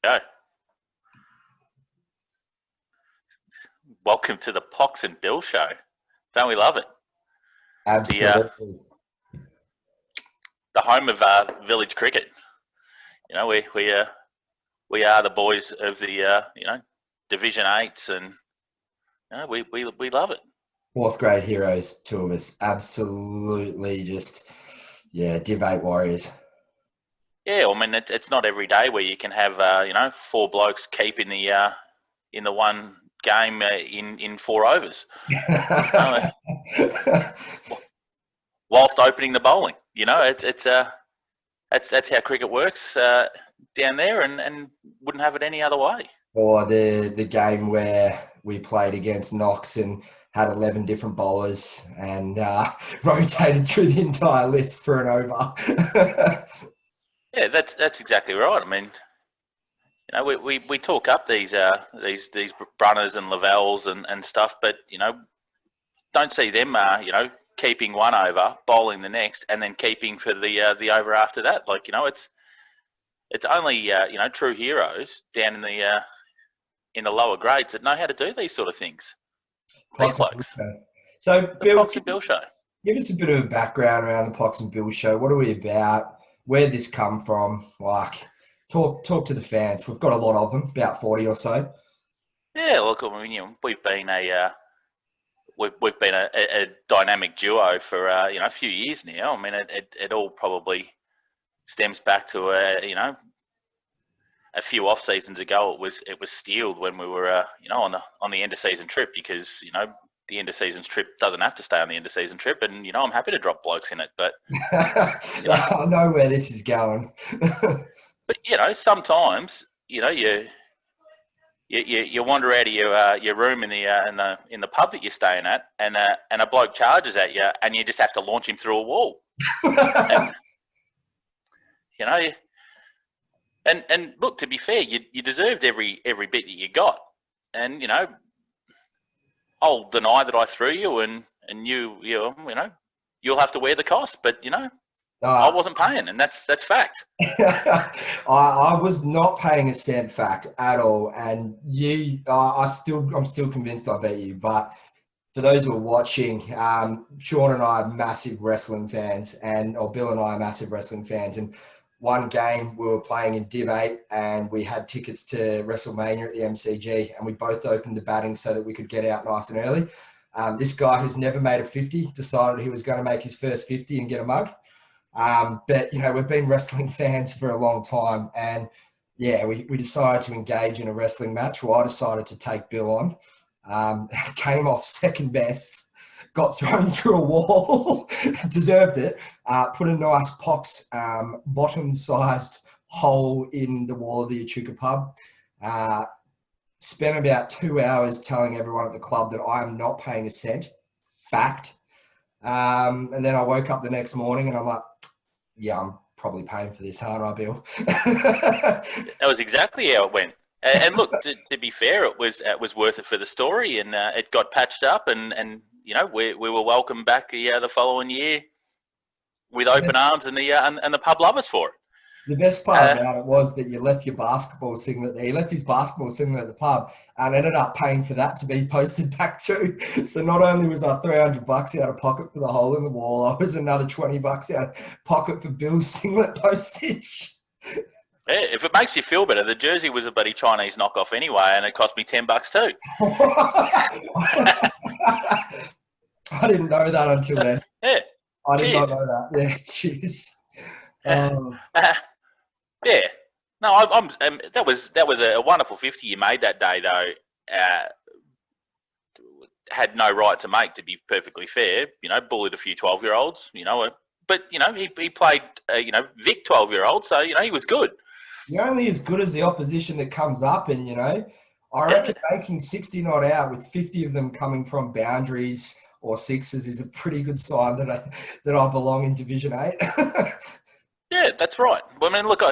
Go. Welcome to the Pox and Bill show. Don't we love it? The Absolutely. the home of village cricket. You know, we are the boys of the Division Eights, and we love it. Fourth grade heroes, two of us. Absolutely just, yeah, Div 8 warriors. Yeah, I mean it's not every day where you can have four blokes keep in the one game in 4 overs. You know, whilst opening the bowling. You know, that's how cricket works down there, and wouldn't have it any other way. Or the game where we played against Knox and had 11 different bowlers and rotated through the entire list for an over. Yeah, that's exactly right. I mean, you know, we talk up these Brunners and Levells and stuff, but don't see them keeping one over, bowling the next, and then keeping for the over after that. Like it's only true heroes down in the lower grades that know how to do these sort of things. These Pox and Bill blokes, Show. So, the Bill, Pox and Bill show. give us a bit of a background around the Pox and Bill Show. What are we about? Where'd this come from? Like, talk to the fans. We've got a lot of them, about 40 or so. Yeah, look, I mean, we've been we've been a dynamic duo for a few years now. I mean, it all probably stems back to a few off seasons ago. It was steeled when we were on the end of season trip, because the end of season trip doesn't have to stay on the end of season trip, and I'm happy to drop blokes in it, but you know I know where this is going. sometimes you wander out of your room in the pub that you're staying at, and a bloke charges at you, and you just have to launch him through a wall. And you know, and look, to be fair, you deserved every bit that you got, and I'll deny that I threw you, and you'll have to wear the cost, but I Uh, wasn't paying, and that's fact. I was not paying a cent, fact, at all, and I'm still convinced I bet you. But for those who are watching, Sean and I are massive wrestling fans, or Bill and I are massive wrestling fans. And one game we were playing in Div 8, and we had tickets to WrestleMania at the MCG, and we both opened the batting so that we could get out nice and early. This guy who's never made a 50 decided he was going to make his first 50 and get a mug. But we've been wrestling fans for a long time, and yeah, we decided to engage in a wrestling match. Well, I decided to take Bill on. Came off second best, got thrown through a wall, deserved it. Put a nice Pox bottom-sized hole in the wall of the Echuca pub. Spent about 2 hours telling everyone at the club that I am not paying a cent. Fact. And then I woke up the next morning and I'm like, yeah, I'm probably paying for this, aren't I, Bill? That was exactly how it went. And look, to be fair, it was worth it for the story, and it got patched up, and we were welcomed back the following year with open arms, and the pub lovers for it. The best part about it was that you left your basketball singlet there. He left his basketball singlet at the pub and ended up paying for that to be posted back too. So not only was I $300 out of pocket for the hole in the wall, I was another $20 out of pocket for Bill's singlet postage. Yeah, if it makes you feel better, the jersey was a bloody Chinese knockoff anyway, and it cost me $10 too. I didn't know that until then. Yeah, I did cheers. not know that. Yeah, cheers. Yeah, no, that was a wonderful 50 you made that day, though. Had no right to make, to be perfectly fair. Bullied a few 12-year-olds. But he played Vic 12-year-olds, so he was good. You're only as good as the opposition that comes up, and I reckon making 60 not out with 50 of them coming from boundaries or sixes is a pretty good sign that I belong in Division 8. Yeah, that's right. Well, I mean, look,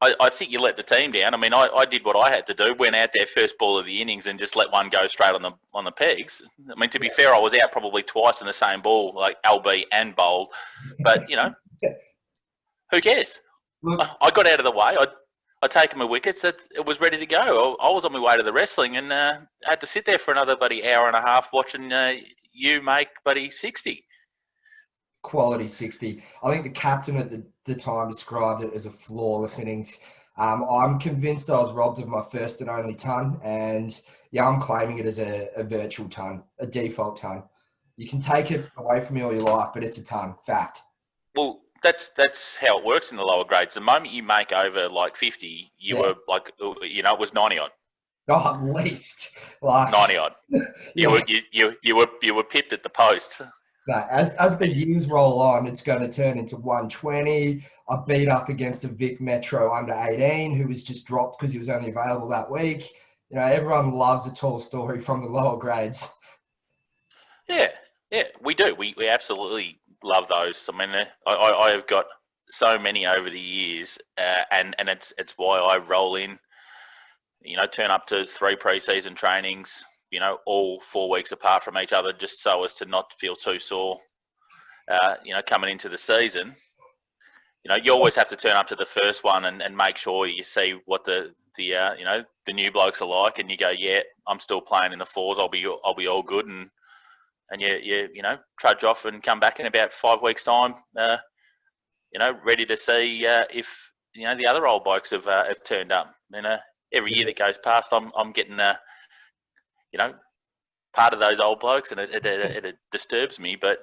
I think you let the team down. I mean, I did what I had to do. Went out there first ball of the innings and just let one go straight on the pegs. I mean, to be fair, I was out probably twice in the same ball, like LB and bowled. But who cares? Look, I got out of the way. I'd taken my wickets. That it was ready to go. I was on my way to the wrestling and had to sit there for another hour and a half watching you make 60. Quality 60. I think the captain at the time described it as a flawless innings. I'm convinced I was robbed of my first and only ton, and yeah, I'm claiming it as a virtual ton, a default ton. You can take it away from me all you like, but it's a ton. Fact. Well, that's how it works in the lower grades. The moment you make over 50, you Yeah. were it was 90 odd. Oh, at least. Like 90 odd. yeah. You were pipped at the post. No, as the years roll on, it's going to turn into 120. I beat up against a Vic Metro under 18 who was just dropped because he was only available that week. You know, everyone loves a tall story from the lower grades. Yeah, we do. We absolutely love those. I mean, I have got so many over the years, and it's why I roll in. Turn up to 3 pre-season trainings. All 4 weeks apart from each other, just so as to not feel too sore. Coming into the season, you always have to turn up to the first one and make sure you see what the new blokes are like, and you go, yeah, I'm still playing in the fours. I'll be all good, and you trudge off and come back in about 5 weeks' time. Ready to see if the other old blokes have turned up. Every year that goes past, I'm getting part of those old blokes, and it disturbs me, but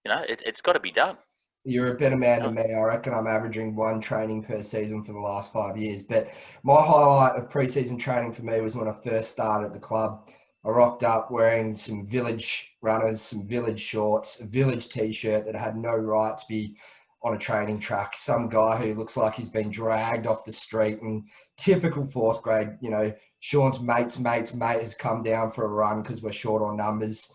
it's got to be done. You're a better man than me. I reckon I'm averaging 1 training per season for the last 5 years. But my highlight of pre-season training for me was when I first started at the club. I rocked up wearing some village runners, some village shorts, a village t-shirt that had no right to be on a training track. Some guy who looks like he's been dragged off the street, and typical 4th grade, Sean's mate's mate has come down for a run because we're short on numbers.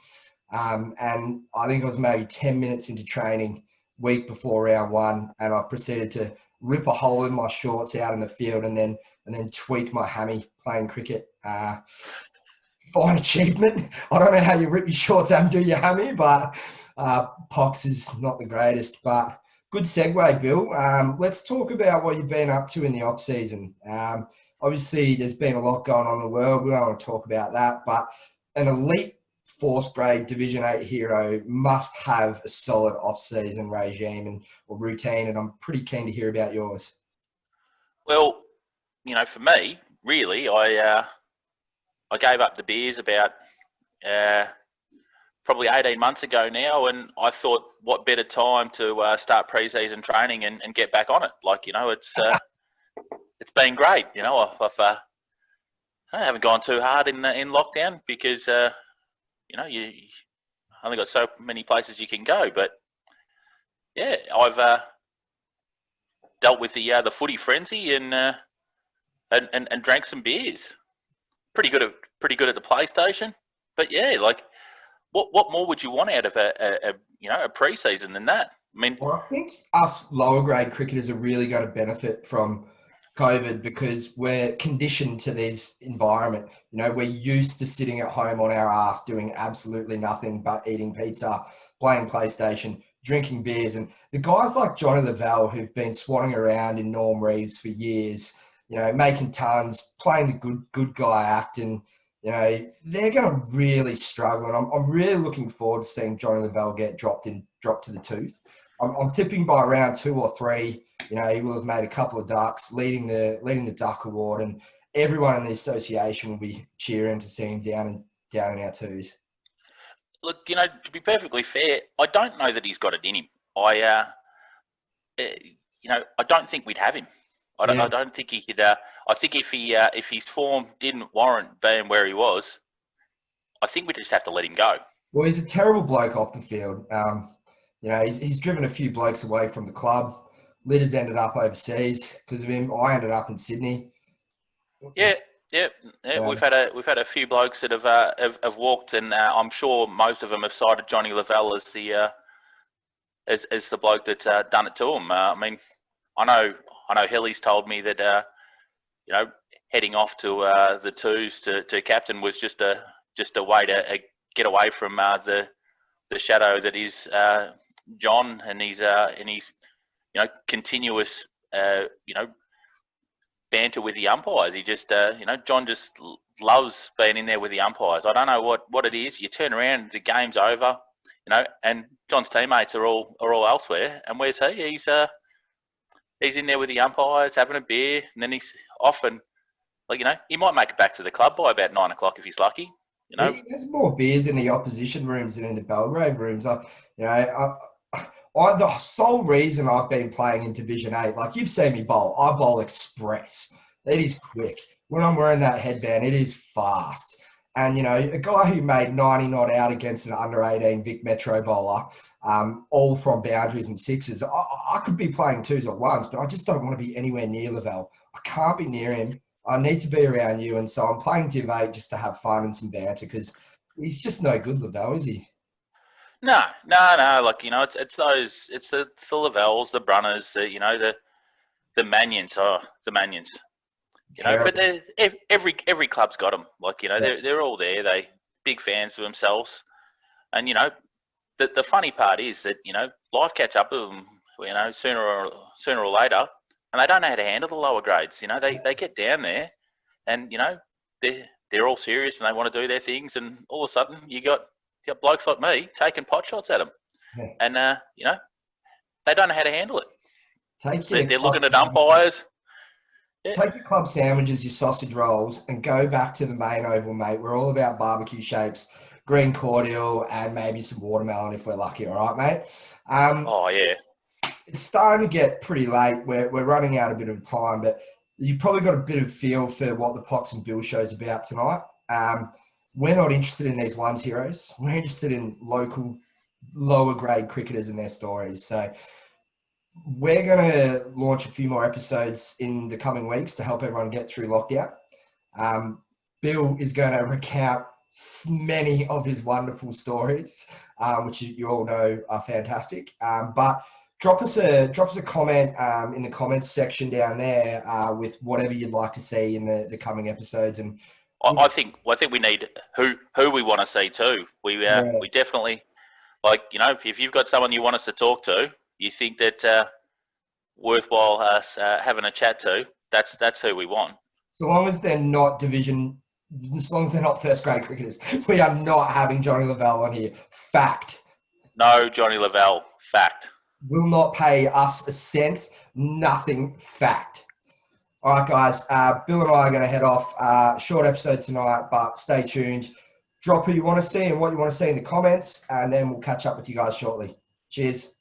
And I think it was maybe 10 minutes into training, week before round 1, and I proceeded to rip a hole in my shorts out in the field and then tweak my hammy playing cricket. Fine achievement. I don't know how you rip your shorts out and do your hammy, but Pox is not the greatest. But good segue, Bill. Let's talk about what you've been up to in the off season. Obviously, there's been a lot going on in the world. We don't want to talk about that, but an elite 4th grade Division 8 hero must have a solid off-season regime or routine, and I'm pretty keen to hear about yours. Well, for me, really, I gave up the beers about probably 18 months ago now, and I thought, what better time to start pre-season training and get back on it? It's been great. I haven't gone too hard in lockdown because you only got so many places you can go. But yeah, I've dealt with the footy frenzy and drank some beers. Pretty good at the PlayStation. But yeah, what more would you want out of a pre-season than that? I mean, well, I think us lower grade cricketers are really going to benefit from COVID because we're conditioned to this environment. We're used to sitting at home on our ass doing absolutely nothing but eating pizza, playing PlayStation, drinking beers. And the guys like Johnny Levell, who've been swatting around in Norm Reeves for years, making tons, playing the good guy act, and they're going to really struggle. And I'm really looking forward to seeing Johnny Levell get dropped to the tooth. I'm tipping by round 2 or 3, he will have made a couple of ducks, leading the duck award, and everyone in the association will be cheering to see him down in our 2s. Look, to be perfectly fair, I don't know that he's got it in him. I don't think we'd have him. I don't think he could. I think if his form didn't warrant being where he was, I think we just have to let him go. Well, he's a terrible bloke off the field. He's driven a few blokes away from the club. Litters ended up overseas because of him. I ended up in Sydney. Yeah. We've had a few blokes that have walked, and I'm sure most of them have cited Johnny Levell as the bloke that's done it to him. I mean, I know Helly's told me that heading off to the 2s to captain was just a way to get away from the shadow that is John and his continuous banter with the umpires. He just, John just loves being in there with the umpires. I don't know what it is. You turn around, the game's over, and John's teammates are all elsewhere. And where's he? He's in there with the umpires, having a beer, and then he's off and, he might make it back to the club by about 9 o'clock if he's lucky. There's more beers in the opposition rooms than in the Belgrave rooms. The sole reason I've been playing in Division 8, like you've seen me bowl, I bowl express. It is quick. When I'm wearing that headband, it is fast. And, a guy who made 90 not out against an under-18 Vic Metro bowler, all from boundaries and sixes, I could be playing twos or ones, but I just don't want to be anywhere near Levell. I can't be near him. I need to be around you. And so I'm playing Div 8 just to have fun and some banter because he's just no good, Levell, is he? No. It's the Lavells, the Brunners, the Manions. Oh, the Manions. But every club's got them. They're all there. They big fans of themselves. And the funny part is that life catch up with them. Sooner or later, and they don't know how to handle the lower grades. They get down there, and they're all serious and they want to do their things, and all of a sudden you got blokes like me taking pot shots at them, and they don't know how to handle it. They're looking at umpires. Yeah. Take your club sandwiches, your sausage rolls, and go back to the main oval, mate. We're all about barbecue shapes, green cordial, and maybe some watermelon if we're lucky. All right, mate? Oh, yeah. It's starting to get pretty late. We're running out a bit of time, but you've probably got a bit of feel for what the Pox and Bill show's about tonight. We're not interested in these ones heroes. We're interested in local, lower grade cricketers and their stories. So we're going to launch a few more episodes in the coming weeks to help everyone get through lockdown. Bill is going to recount many of his wonderful stories, which you all know are fantastic. But drop us a comment in the comments section down there with whatever you'd like to see in the coming episodes. And I think we need who we want to see too. We definitely, if you've got someone you want us to talk to, you think that worthwhile us having a chat to, that's who we want. So long as they're not first grade cricketers, we are not having Johnny Levell on here. Fact. No Johnny Levell. Fact. Will not pay us a cent. Nothing. Fact. All right, guys. Bill and I are going to head off. Short episode tonight, but stay tuned. Drop who you want to see and what you want to see in the comments, and then we'll catch up with you guys shortly. Cheers.